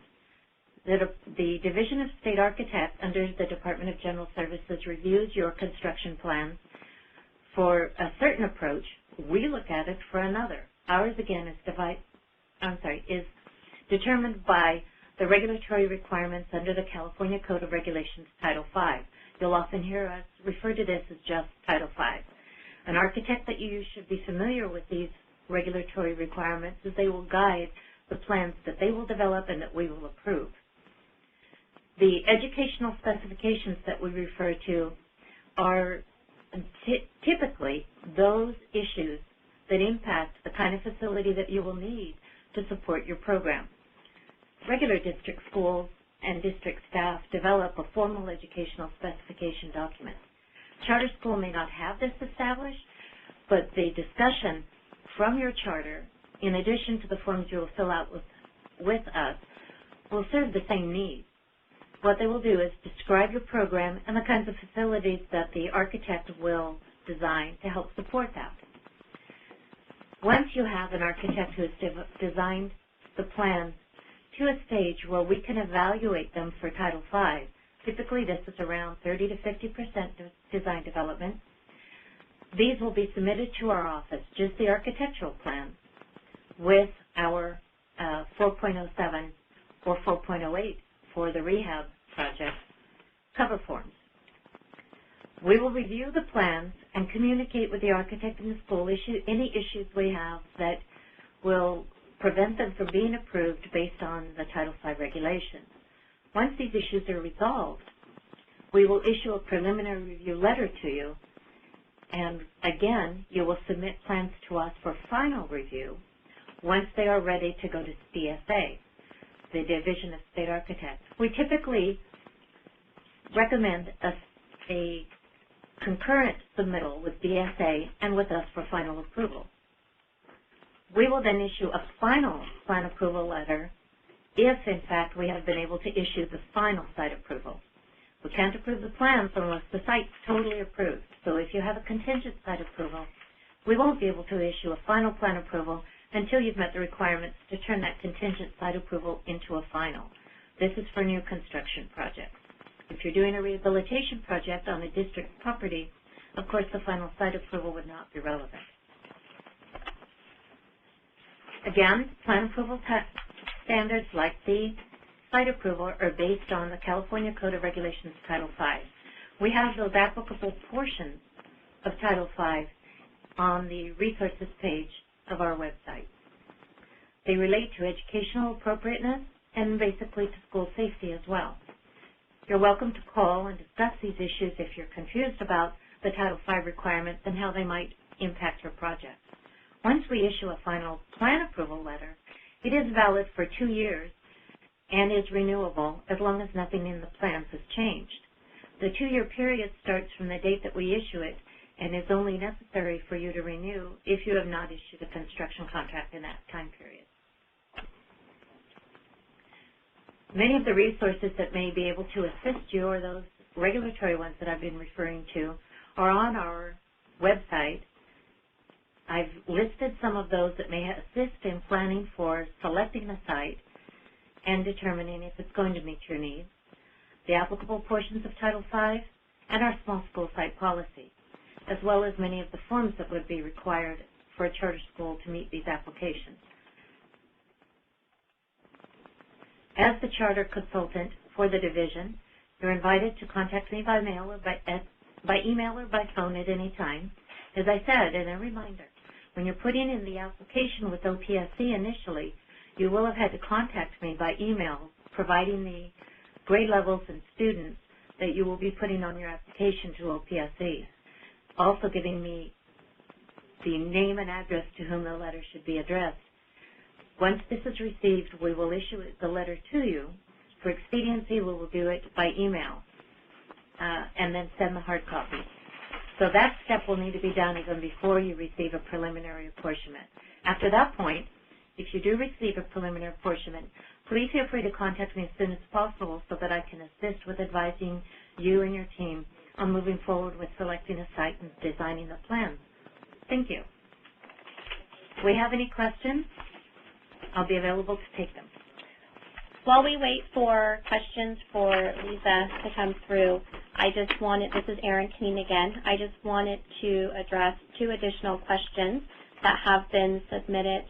The Division of State Architect under the Department of General Services reviews your construction plans for a certain approach. We look at it for another. Ours, again, is determined by the regulatory requirements under the California Code of Regulations, Title V. You'll often hear us refer to this as just Title V. An architect that you use should be familiar with these regulatory requirements, as they will guide the plans that they will develop and that we will approve. The educational specifications that we refer to are typically those issues that impact the kind of facility that you will need to support your program. Regular district schools and district staff develop a formal educational specification document. Charter school may not have this established, but the discussion from your charter, in addition to the forms you will fill out with us, will serve the same needs. What they will do is describe your program and the kinds of facilities that the architect will design to help support that. Once you have an architect who has designed the plans to a stage where we can evaluate them for Title V, typically this is around 30 to 50% design development, these will be submitted to our office, just the architectural plans, with our 4.07 or 4.08 for the rehab project cover forms. We will review the plans and communicate with the architect and the school any issues we have that will prevent them from being approved based on the Title V regulations. Once these issues are resolved, we will issue a preliminary review letter to you, and again, you will submit plans to us for final review once they are ready to go to CSA, the Division of State Architects. We typically recommend a concurrent submittal with DSA and with us for final approval. We will then issue a final plan approval letter if, in fact, we have been able to issue the final site approval. We can't approve the plans unless the site's totally approved. So if you have a contingent site approval, we won't be able to issue a final plan approval until you've met the requirements to turn that contingent site approval into a final. This is for new construction projects. If you're doing a rehabilitation project on a district property, of course the final site approval would not be relevant. Again, plan approval standards like the site approval are based on the California Code of Regulations Title V. we have those applicable portions of Title V on the resources page of our website. They relate to educational appropriateness and basically to school safety as well. You're welcome to call and discuss these issues if you're confused about the Title V requirements and how they might impact your project. Once we issue a final plan approval letter, it is valid for 2 years and is renewable as long as nothing in the plans has changed. The 2-year period starts from the date that we issue it and is only necessary for you to renew if you have not issued a construction contract in that time period. Many of the resources that may be able to assist you, or those regulatory ones that I've been referring to, are on our website. I've listed some of those that may assist in planning for selecting a site and determining if it's going to meet your needs, the applicable portions of Title V, and our small school site policy, as well as many of the forms that would be required for a charter school to meet these applications. As the charter consultant for the division, you're invited to contact me by mail or by email or by phone at any time. As I said, and a reminder, when you're putting in the application with OPSC initially, you will have had to contact me by email, providing the grade levels and students that you will be putting on your application to OPSC, also giving me the name and address to whom the letter should be addressed. Once this is received, we will issue the letter to you. For expediency, we will do it by email and then send the hard copy. So that step will need to be done even before you receive a preliminary apportionment. After that point, if you do receive a preliminary apportionment, please feel free to contact me as soon as possible so that I can assist with advising you and your team on moving forward with selecting a site and designing the plan. Thank you. If we have any questions, I'll be available to take them. While we wait for questions for Lisa to come through, I just wanted, this is Erin Keene again, I just wanted to address 2 additional questions that have been submitted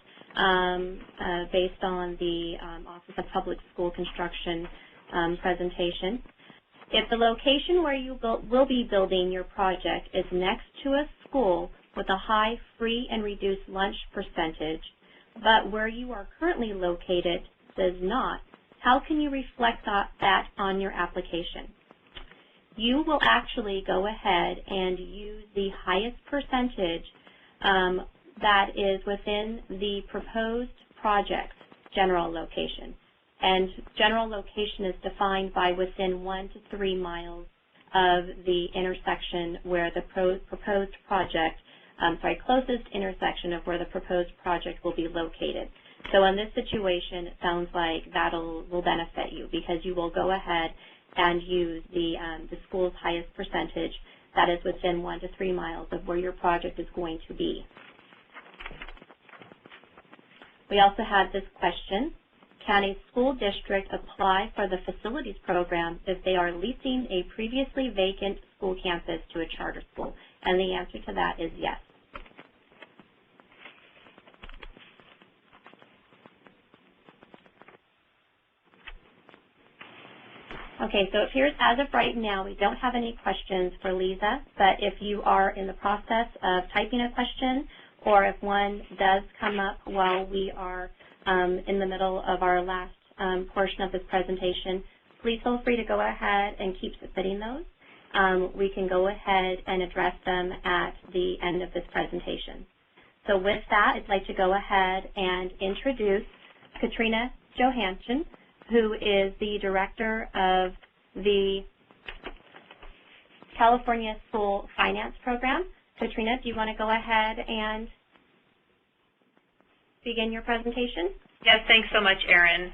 based on the Office of Public School Construction presentation. If the location where you will be building your project is next to a school with a high free and reduced lunch percentage, but where you are currently located does not, how can you reflect that on your application? You will actually go ahead and use the highest percentage that is within the proposed project's general location. And general location is defined by within 1 to 3 miles of the intersection where the proposed project, closest intersection of where the proposed project will be located. So in this situation, it sounds like that will benefit you because you will go ahead and use the school's highest percentage that is within 1 to 3 miles of where your project is going to be. We also had this question: can a school district apply for the facilities program if they are leasing a previously vacant school campus to a charter school? And the answer to that is yes. Okay, so it appears as of right now we don't have any questions for Lisa, but if you are in the process of typing a question or if one does come up while we are in the middle of our last portion of this presentation, please feel free to go ahead and keep submitting those. We can go ahead and address them at the end of this presentation. So with that, I'd like to go ahead and introduce Katrina Johansen, who is the Director of the California School Finance Program. Katrina, do you want to go ahead and begin your presentation? Yes, thanks so much, Erin.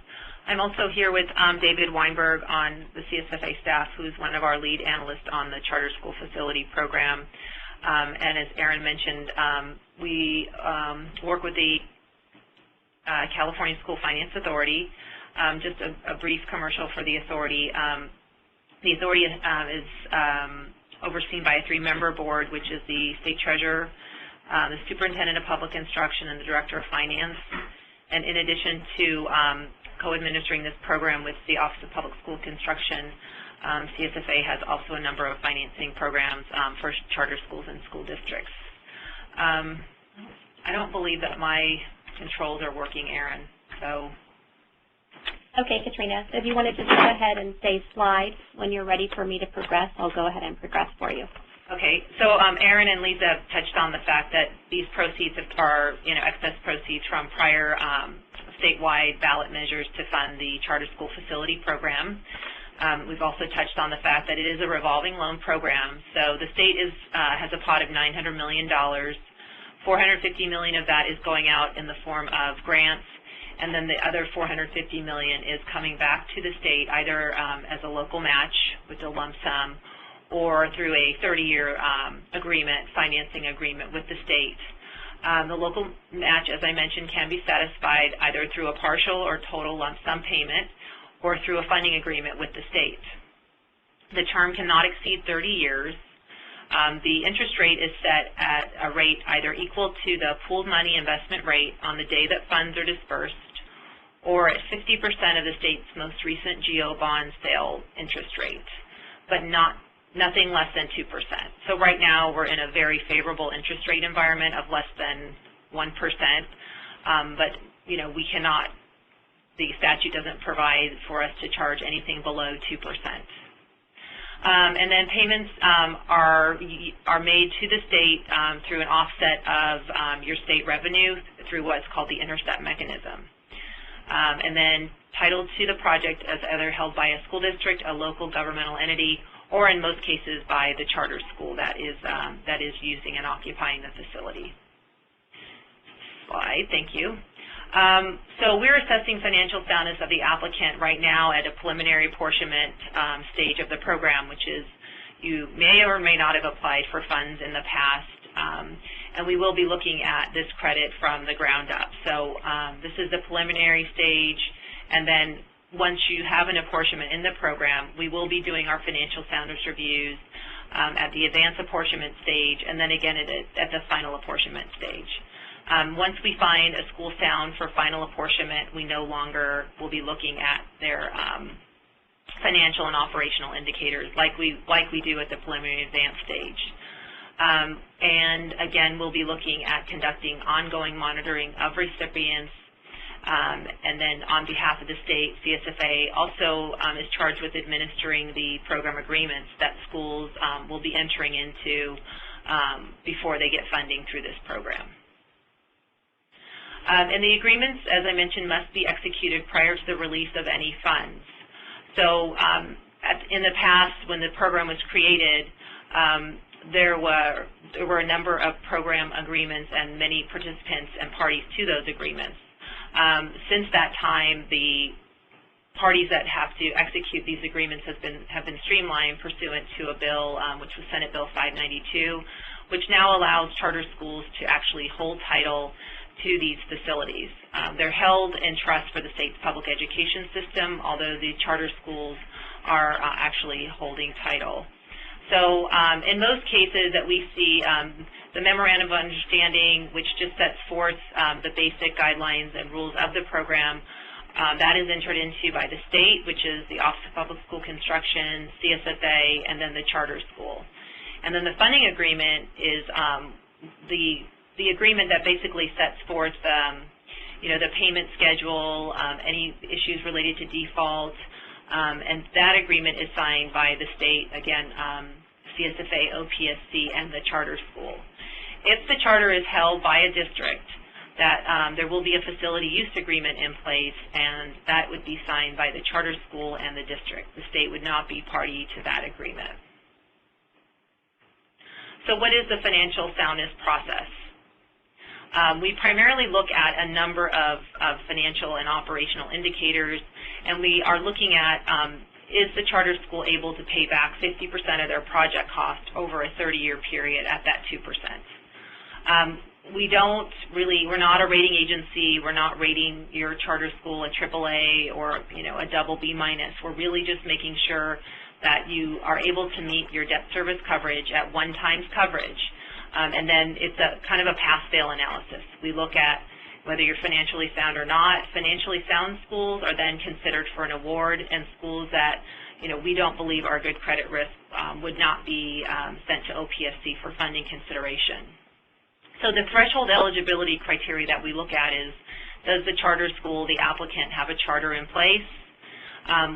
I'm also here with David Weinberg on the CSFA staff, who's one of our lead analysts on the Charter School Facility Program. And as Erin mentioned, we work with the California School Finance Authority. Just a brief commercial for the authority. The authority is overseen by a 3-member board, which is the state treasurer, the superintendent of public instruction, and the director of finance. And in addition to co-administering this program with the Office of Public School Construction, CSFA has also a number of financing programs for charter schools and school districts. I don't believe that my controls are working, Erin, so. Okay, Katrina, so if you want to just go ahead and say slide when you're ready for me to progress, I'll go ahead and progress for you. Okay, so Erin and Lisa have touched on the fact that these proceeds are, excess proceeds from prior statewide ballot measures to fund the charter school facility program. We've also touched on the fact that it is a revolving loan program. So the state has a pot of $900 million. $450 million of that is going out in the form of grants, and then the other $450 million is coming back to the state either as a local match with a lump sum or through a 30-year financing agreement with the state. The local match, as I mentioned, can be satisfied either through a partial or total lump sum payment or through a funding agreement with the state. The term cannot exceed 30 years. The interest rate is set at a rate either equal to the pooled money investment rate on the day that funds are dispersed or at 50% of the state's most recent GO bond sale interest rate, but nothing less than 2%. So right now we're in a very favorable interest rate environment of less than 1%, but we cannot, the statute doesn't provide for us to charge anything below 2%. And then payments are made to the state through an offset of your state revenue through what's called the intercept mechanism. And then title to the project is either held by a school district, a local governmental entity, or in most cases by the charter school that is using and occupying the facility. Slide, thank you. So we're assessing financial soundness of the applicant right now at a preliminary apportionment stage of the program, which is you may or may not have applied for funds in the past, and we will be looking at this credit from the ground up. So this is the preliminary stage, and then once you have an apportionment in the program, we will be doing our financial soundness reviews at the advanced apportionment stage, and then again at the final apportionment stage. Once we find a school sound for final apportionment, we no longer will be looking at their financial and operational indicators like we do at the preliminary advanced stage. And again, we'll be looking at conducting ongoing monitoring of recipients. And then on behalf of the state, CSFA also is charged with administering the program agreements that schools will be entering into before they get funding through this program. And the agreements, as I mentioned, must be executed prior to the release of any funds. So in the past, when the program was created, there were a number of program agreements and many participants and parties to those agreements. Since that time, the parties that have to execute these agreements have been streamlined pursuant to a bill, which was Senate Bill 592, which now allows charter schools to actually hold title to these facilities. They're held in trust for the state's public education system, although the charter schools are actually holding title. So in most cases that we see, the Memorandum of Understanding, which just sets forth the basic guidelines and rules of the program, that is entered into by the state, which is the Office of Public School Construction, CSFA, and then the charter school. And then the funding agreement is the agreement that basically sets forth the payment schedule, any issues related to default, and that agreement is signed by the state, again, CSFA, OPSC, and the charter school. If the charter is held by a district, that there will be a facility use agreement in place, and that would be signed by the charter school and the district. The state would not be party to that agreement. So what is the financial soundness process? We primarily look at a number of financial and operational indicators, and we are looking at is the charter school able to pay back 50% of their project cost over a 30-year period at that 2%. We're not a rating agency. We're not rating your charter school a AAA or a double B-. We're really just making sure that you are able to meet your debt service coverage at 1x coverage. And then it's a kind of a pass-fail analysis. We look at whether you're financially sound or not. Financially sound schools are then considered for an award, and schools that we don't believe are good credit risk would not be sent to OPSC for funding consideration. So the threshold eligibility criteria that we look at is, does the charter school, the applicant, have a charter in place?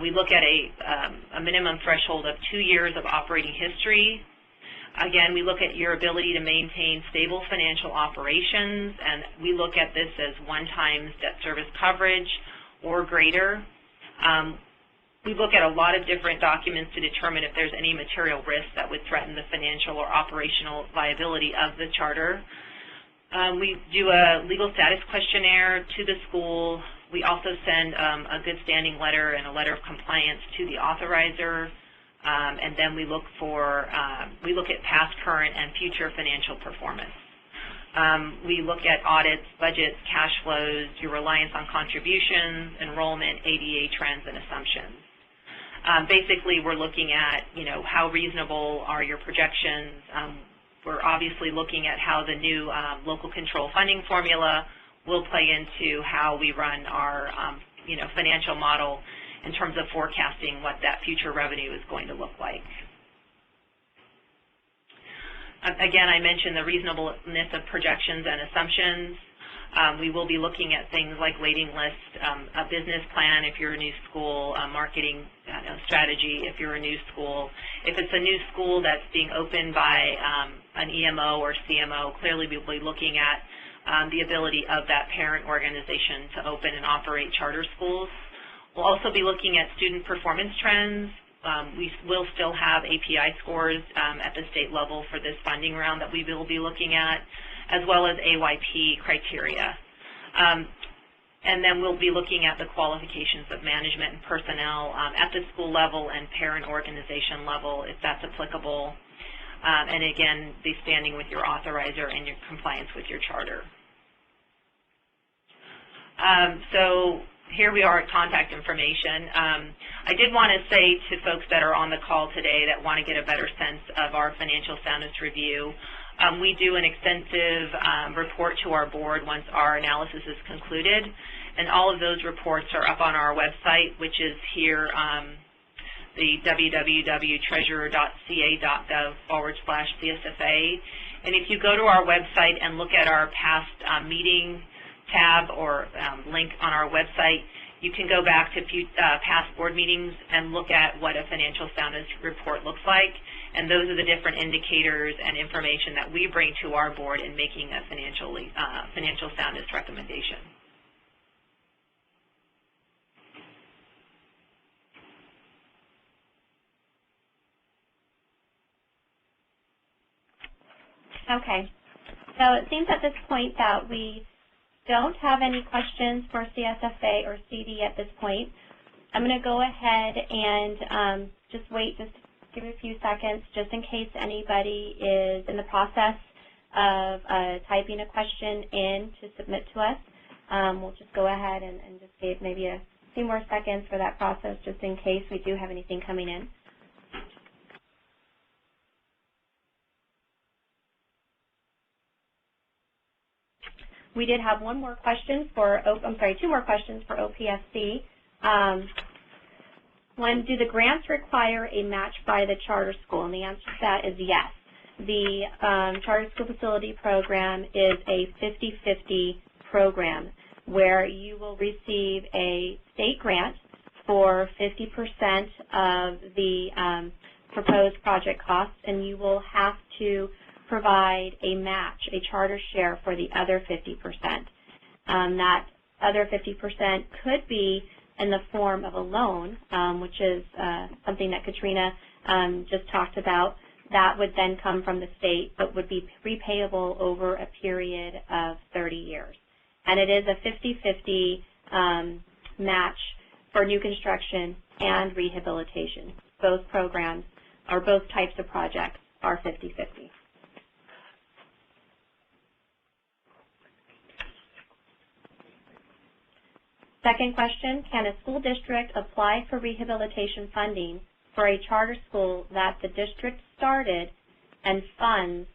We look at a minimum threshold of 2 years of operating history. Again, we look at your ability to maintain stable financial operations, and we look at this as 1 times debt service coverage or greater. We look at a lot of different documents to determine if there's any material risk that would threaten the financial or operational viability of the charter. We do a legal status questionnaire to the school. We also send a good standing letter and a letter of compliance to the authorizer, and then we look at past, current, and future financial performance. We look at audits, budgets, cash flows, your reliance on contributions, enrollment, ADA trends, and assumptions. Basically, we're looking at, how reasonable are your projections. We're obviously looking at how the new local control funding formula will play into how we run our, financial model in terms of forecasting what that future revenue is going to look like. Again, I mentioned the reasonableness of projections and assumptions. We will be looking at things like waiting list, a business plan if you're a new school, a marketing strategy if you're a new school. If it's a new school that's being opened by an EMO or CMO, clearly we'll be looking at the ability of that parent organization to open and operate charter schools. We'll also be looking at student performance trends. We will still have API scores at the state level for this funding round that we will be looking at, as well as AYP criteria. And then we'll be looking at the qualifications of management and personnel at the school level and parent organization level, if that's applicable. And again, be standing with your authorizer and your compliance with your charter. So here we are at contact information. I did want to say to folks that are on the call today that want to get a better sense of our financial soundness review, we do an extensive report to our board once our analysis is concluded, and all of those reports are up on our website, which is here, the www.treasurer.ca.gov/CSFA. And if you go to our website and look at our past meeting tab or link on our website, you can go back to past board meetings and look at what a financial soundness report looks like. And those are the different indicators and information that we bring to our board in making a financial soundness recommendation. Okay, so it seems at this point that we don't have any questions for CSFA or CDE at this point. I'm going to go ahead and just wait, just give it a few seconds, just in case anybody is in the process of typing a question in to submit to us. We'll just go ahead and just give maybe a few more seconds for that process, just in case we do have anything coming in. We did have two more questions for OPSC. One, do the grants require a match by the charter school? And the answer to that is yes. The charter school facility program is a 50-50 program where you will receive a state grant for 50% of the proposed project costs, and you will have to provide a match, a charter share for the other 50%. That other 50% could be in the form of a loan, which is something that Katrina just talked about. That would then come from the state, but would be repayable over a period of 30 years. And it is a 50-50 match for new construction and rehabilitation. Both programs, or both types of projects, are 50-50. Second question, can a school district apply for rehabilitation funding for a charter school that the district started and funds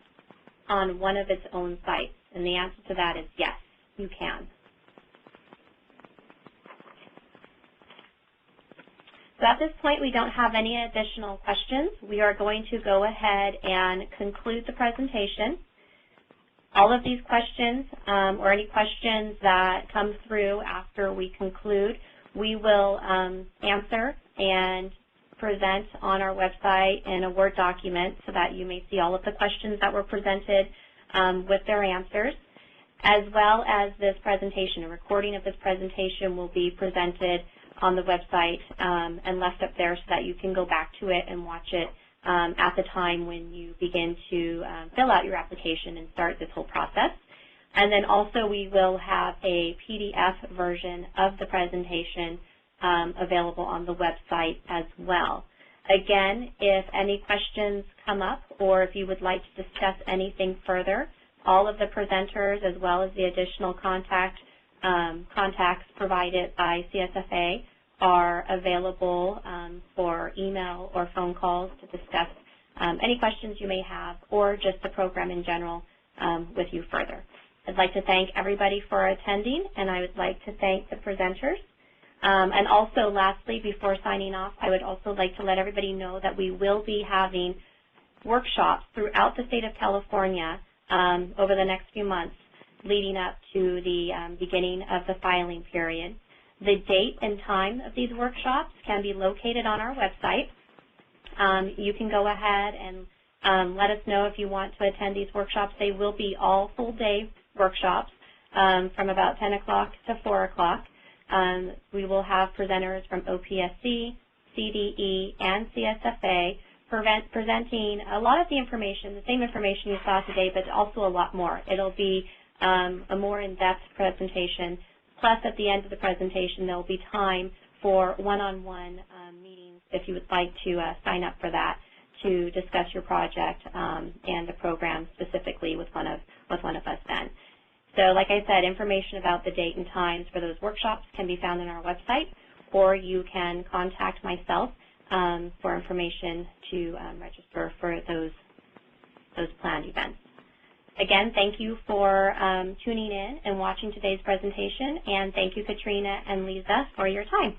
on one of its own sites? And the answer to that is yes, you can. So at this point, we don't have any additional questions. We are going to go ahead and conclude the presentation. All of these questions, or any questions that come through after we conclude, we will answer and present on our website in a Word document so that you may see all of the questions that were presented with their answers, as well as this presentation. A recording of this presentation will be presented on the website and left up there so that you can go back to it and watch it at the time when you begin to fill out your application and start this whole process. And then also we will have a PDF version of the presentation available on the website as well. Again, if any questions come up or if you would like to discuss anything further, all of the presenters as well as the additional contacts provided by CSFA are available for email or phone calls to discuss any questions you may have or just the program in general with you further. I'd like to thank everybody for attending, and I would like to thank the presenters. And also, lastly, before signing off, I would also like to let everybody know that we will be having workshops throughout the state of California over the next few months leading up to the beginning of the filing period. The date and time of these workshops can be located on our website. You can go ahead and let us know if you want to attend these workshops. They will be all full-day workshops from about 10 o'clock to 4 o'clock. We will have presenters from OPSC, CDE, and CSFA presenting a lot of the information, the same information you saw today, but also a lot more. It'll be a more in-depth presentation. Plus, at the end of the presentation, there will be time for one-on-one meetings if you would like to sign up for that to discuss your project and the program specifically with one of us then. So, like I said, information about the date and times for those workshops can be found on our website, or you can contact myself for information to register for those planned events. Again, thank you for tuning in and watching today's presentation, and thank you, Katrina and Lisa, for your time.